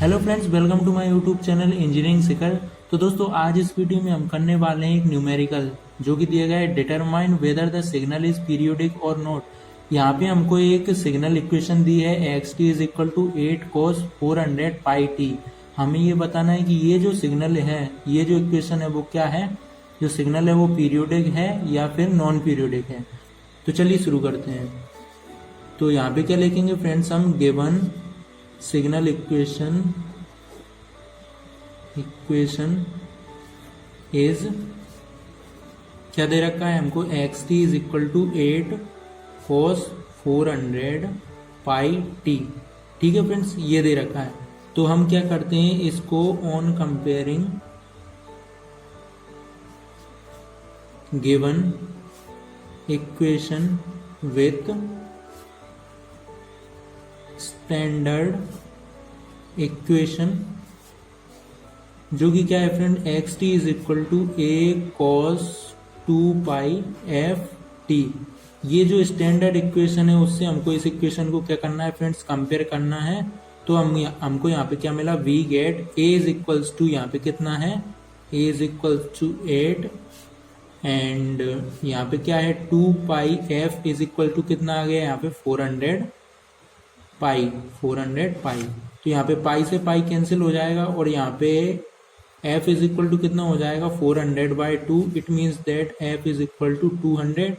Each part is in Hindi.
Hello friends, welcome to my YouTube channel engineering Shikhar. तो दोस्तों, आज इस वीडियो में हम करने वाले हैं एक न्यूमेरिकल जो कि दिया गया है determine whether the signal is periodic और नॉट। यहाँ पे हमको एक सिग्नल इक्वेशन दी है x t is equal to 8 cos 400 pi t. हमें ये बताना है कि ये जो सिग्नल है, ये जो इक्वेशन है वो क्या है, जो सिग्नल है वो पीरियोडिक है या फिर नॉन पीरियोडिक है। तो चलिए शुरू करते हैं। तो यहाँ पे क्या लिखेंगे फ्रेंड्स, हम गिवन सिग्नल इक्वेशन इज क्या दे रखा है हमको, x t is equal to 8 cos 400 pi t. ठीक है फ्रेंड्स, ये दे रखा है। तो हम क्या करते हैं, इसको on comparing given equation with standard equation, जो कि क्या है friend, x t is equal to a cos 2 pi f t. ये जो स्टैंडर्ड इक्वेशन है उससे हमको इस इक्वेशन को क्या करना है फ्रेंड्स, कंपेयर करना है। तो हमको यहाँ पे क्या मिला, we get a is equals to, यहाँ पे कितना है, a is equals to 8 and यहाँ पे क्या है 2 pi f is equal to कितना आ गया यहाँ पे 400 पाई। तो यहाँ पे पाई से पाई कैंसिल हो जाएगा और यहाँ पे f इज इक्वल टू कितना हो जाएगा 400/2। It means that f is equal to 200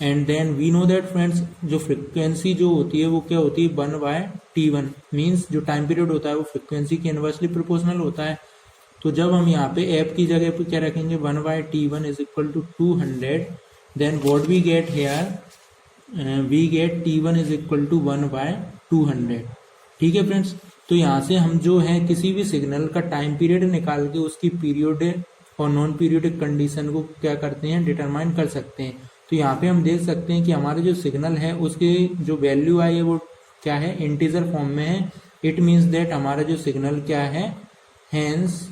and then we know that friends, जो फ्रिक्वेंसी जो होती है वो क्या होती है 1/t1। मीन्स जो टाइम पीरियड होता है वो फ्रिक्वेंसी के इनवर्सली प्रोपोर्शनल होता है। तो जब हम यहाँ पे f की जगह पे क्या रखेंगे 1/t1 is equal to 200, then what we get here, we get t1 is equal to 1/200। ठीक है फ्रेंड्स, तो यहाँ से हम जो है किसी भी सिग्नल का टाइम पीरियड निकाल के उसकी पीरियोडिक और नॉन पीरियोडिक कंडीशन को क्या करते हैं, डिटरमाइन कर सकते हैं। तो यहाँ पे हम देख सकते हैं कि हमारे जो सिग्नल है उसके जो वैल्यू आई है वो क्या है, इंटीजर फॉर्म में है। इट मीन्स दैट हमारा जो सिग्नल क्या है, hence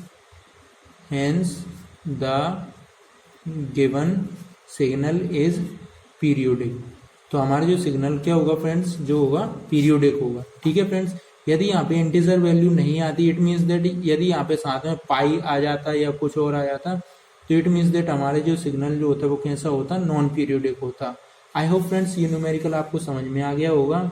the given signal is periodic. तो हमारा जो सिग्नल क्या होगा फ्रेंड्स, जो होगा पीरियोडिक होगा। ठीक है फ्रेंड्स, यदि यहाँ पे इंटीजर वैल्यू नहीं आती, इट मीन्स दैट यदि यहाँ पे साथ में पाई आ जाता या कुछ और आ जाता, तो इट मीन्स दैट हमारे जो सिग्नल जो होता है वो कैसा होता, नॉन पीरियोडिक होता। आई होप फ्रेंड्स ये न्यूमेरिकल आपको समझ में आ गया होगा।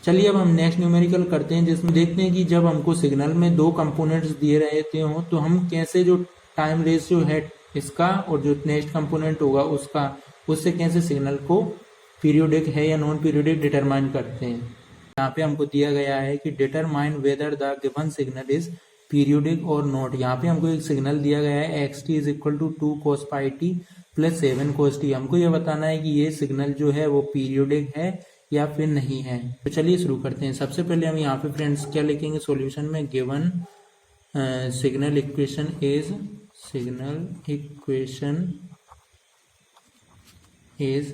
चलिए अब हम नेक्स्ट न्यूमेरिकल करते हैं, जिसमें देखते हैं कि जब हमको सिग्नल में दो कंपोनेंट्स दिए रहते हो तो हम कैसे जो टाइम रेशियो है इसका और जो नेक्स्ट कंपोनेंट होगा उसका, उससे कैसे सिग्नल को पीरियोडिक है या नॉन पीरियोडिक डिटरमाइन करते हैं। यहाँ पे हमको दिया गया है कि determine whether the given signal is periodic और नॉट। यहाँ पे हमको एक सिग्नल दिया गया है x t is equal to 2 cos pi t plus 7 cos t. हमको ये बताना है कि ये सिग्नल जो है वो पीरियोडिक है या फिर नहीं है। तो चलिए शुरू करते हैं। सबसे पहले हम यहाँ पे फ्रेंड्स क्या लिखेंगे सोल्यूशन में, गिवन सिग्नल इक्वेशन इज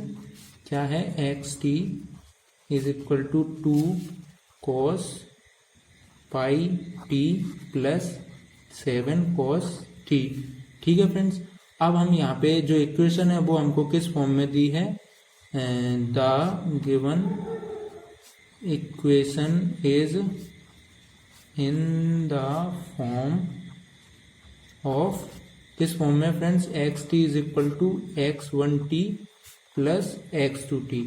क्या है, x t is equal to 2 cos pi t plus 7 cos t. ठीक है फ्रेंड्स, अब हम यहाँ पे जो इक्वेशन है वो हमको किस फॉर्म में दी है, the given equation is in the form of, किस फॉर्म में friends, x t is equal to x1t plus x2t।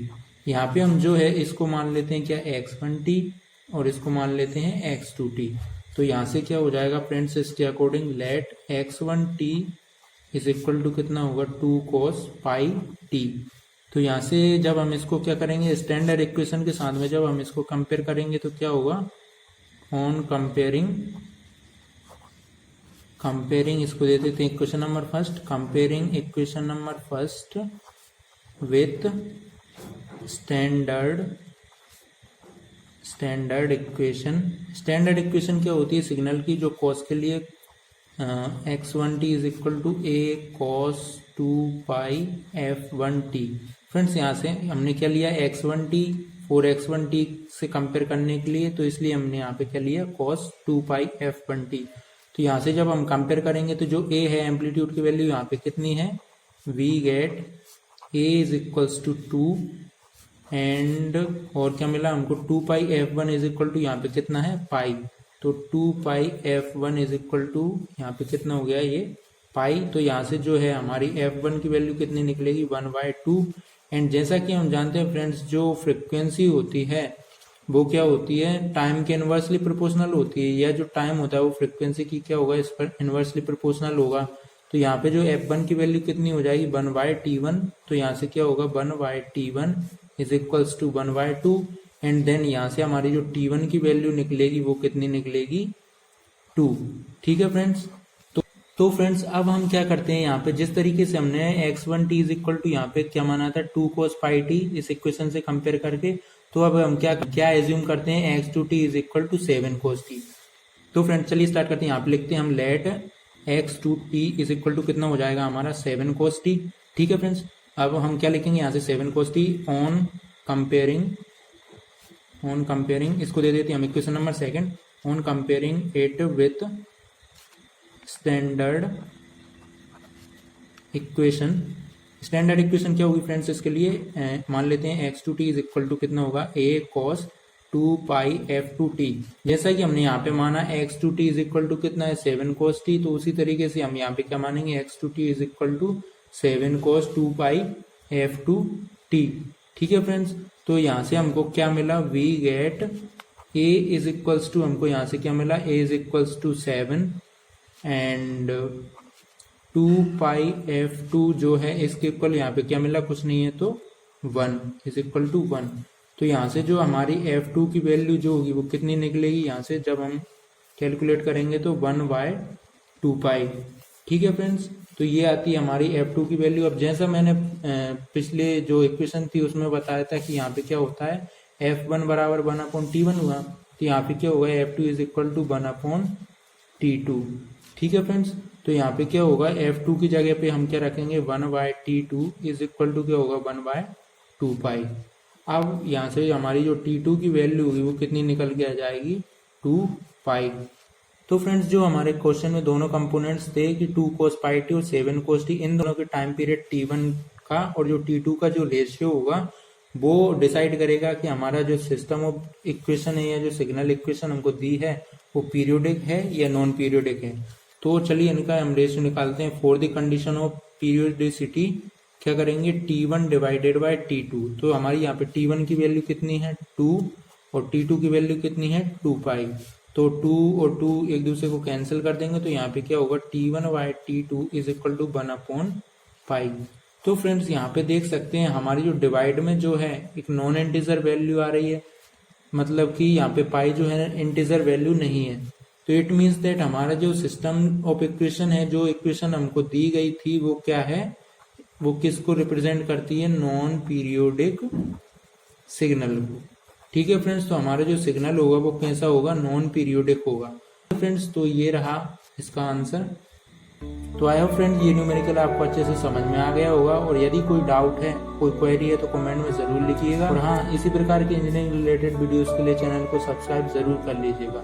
यहाँ पे हम जो है इसको मान लेते हैं क्या, x1t और इसको मान लेते हैं x2t। तो यहाँ से क्या हो जाएगा फ्रेंड्स, इसके according let x1t is equal to कितना होगा 2 cos पाई टी। तो यहाँ से जब हम इसको क्या करेंगे, स्टैंडर्ड इक्वेशन के साथ में जब हम इसको कंपेयर करेंगे तो क्या होगा, ऑन कंपेयरिंग इसको दे देते हैं equation number first, comparing equation number first with standard equation क्या होती है, सिग्नल की जो कॉस के लिए x1t is equal to a cos 2 pi f1t। Friends यहाँ से हमने क्या लिया, x1t और x1t से कंपेयर करने के लिए, तो इसलिए हमने यहाँ पे क्या लिया cos 2 पाई f1t। तो यहाँ से जब हम कंपेयर करेंगे तो जो a है एम्पलीट्यूड की वैल्यू यहाँ पे कितनी है, we get a is equals to 2 and और क्या मिला हमको 2 पाई f1 इज इक्वल टू यहाँ पे कितना है पाई। तो 2 पाई F1 इज इक्वल टू यहाँ पे कितना हो गया ये पाई। तो यहाँ से जो है हमारी F1 की वैल्यू कितनी निकलेगी 1/2। एंड जैसा कि हम जानते हैं फ्रेंड्स, जो फ्रिक्वेंसी होती है वो क्या होती है, टाइम के इनवर्सली प्रोपोर्शनल होती है, या जो टाइम होता है वो फ्रिक्वेंसी की क्या होगा, इस पर इनवर्सली प्रोपोर्शनल होगा। तो यहाँ पे जो F1 की वैल्यू कितनी हो जाएगी 1/T1। तो यहाँ से क्या होगा 1/T1 is equals to 1/2। And then यहाँ से हमारी जो T1 की वैल्यू निकलेगी वो कितनी निकलेगी 2। ठीक है फ्रेंड्स। तो फ्रेंड्स अब हम क्या करते हैं, यहाँ पे जिस तरीके से हमने x1t इज इक्वल टू यहाँ पे क्या माना था 2 cos pi t इस इक्वेशन से कंपेयर करके, तो अब हम क्या एज्यूम करते हैं x2t is equal to 7 cos t। तो फ्रेंड्स चलिए स्टार्ट करते हैं। यहाँ पे लिखते हैं हम late x2t is equal to कितना हो जाएगा हमारा 7 cos t। ठीक है फ्रेंड्स, अब हम क्या लिखेंगे यहाँ से 7 cos t ऑन कंपेयरिंग इसको दे देते हैं हम equation number second, on comparing it with standard equation. Standard equation क्या होगी फ्रेंड्स, इसके लिए मान लेते हैं x2t इज इक्वल टू कितना होगा a cos 2 pi f2t। जैसा कि हमने यहाँ पे माना x2t इज इक्वल टू कितना है 7 cos t, तो उसी तरीके से हम यहाँ पे क्या मानेंगे x2t is equal to 7 cos 2 pi f2t। ठीक है फ्रेंड्स, तो यहाँ से हमको क्या मिला, we get a is equals to, हमको यहाँ से क्या मिला a is equals to 7 and 2 pi f2 जो है इसके इक्वल यहाँ पे क्या मिला, कुछ नहीं है तो 1 इज इक्वल टू 1। तो यहाँ से जो हमारी f2 की वैल्यू जो होगी वो कितनी निकलेगी, यहाँ से जब हम कैलकुलेट करेंगे तो 1/2 पाई। ठीक है फ्रेंड्स, तो ये आती है हमारी f2 की वैल्यू। अब जैसा मैंने पिछले जो इक्वेशन थी उसमें बताया था कि यहाँ पे क्या होता है f1 बराबर 1/T1 हुआ, तो यहाँ पे क्या होगा f2 is equal to 1/T2। ठीक है फ्रेंड्स, तो यहाँ पे क्या होगा f2 की जगह पे हम क्या रखेंगे 1/T2 इज इक्वल टू क्या होगा 1/2 पाई। अब यहाँ से हमारी जो T2 की वैल्यू होगी वो कितनी निकल के आ जाएगी 2 पाई। तो फ्रेंड्स जो हमारे क्वेश्चन में दोनों कंपोनेंट्स थे कि 2 cos pi t और 7 cos t, इन दोनों के टाइम पीरियड T1 का और जो T2 का जो रेशियो होगा वो डिसाइड करेगा कि हमारा जो सिस्टम ऑफ इक्वेशन है या जो सिग्नल इक्वेशन हमको दी है वो पीरियोडिक है या नॉन पीरियोडिक है। तो चलिए इनका हम रेशियो निकालते हैं। For the condition of periodicity क्या करेंगे T1 डिवाइडेड बाय T2। तो हमारी यहाँ पे T1 की वैल्यू कितनी है 2 और T2 की वैल्यू कितनी है 2 पाई। तो 2 और 2 एक दूसरे को कैंसिल कर देंगे, तो यहाँ पे क्या होगा T1/T2 इज इक्वल टू 1/पाई। तो फ्रेंड्स यहाँ पे देख सकते हैं हमारी जो डिवाइड में जो है एक नॉन इंटीजर वैल्यू आ रही है, मतलब कि यहाँ पे पाई जो है इंटीजर वैल्यू नहीं है। तो इट मीन्स दैट हमारा जो सिस्टम ऑफ इक्वेशन है, जो इक्वेशन हमको दी गई थी वो क्या है, वो किसको रिप्रेजेंट करती है, नॉन पीरियोडिक सिग्नल को। ठीक है फ्रेंड्स, तो हमारा जो सिग्नल होगा वो कैसा होगा, नॉन पीरियोडिक होगा। फ्रेंड्स तो ये रहा इसका आंसर। तो आई होप फ्रेंड्स ये न्यूमेरिकल आपको अच्छे से समझ में आ गया होगा, और यदि कोई डाउट है, कोई क्वेरी है तो कमेंट में जरूर लिखिएगा। और हाँ, इसी प्रकार के इंजीनियरिंग रिलेटेड वीडियोस के लिए चैनल को सब्सक्राइब जरूर कर लीजिएगा।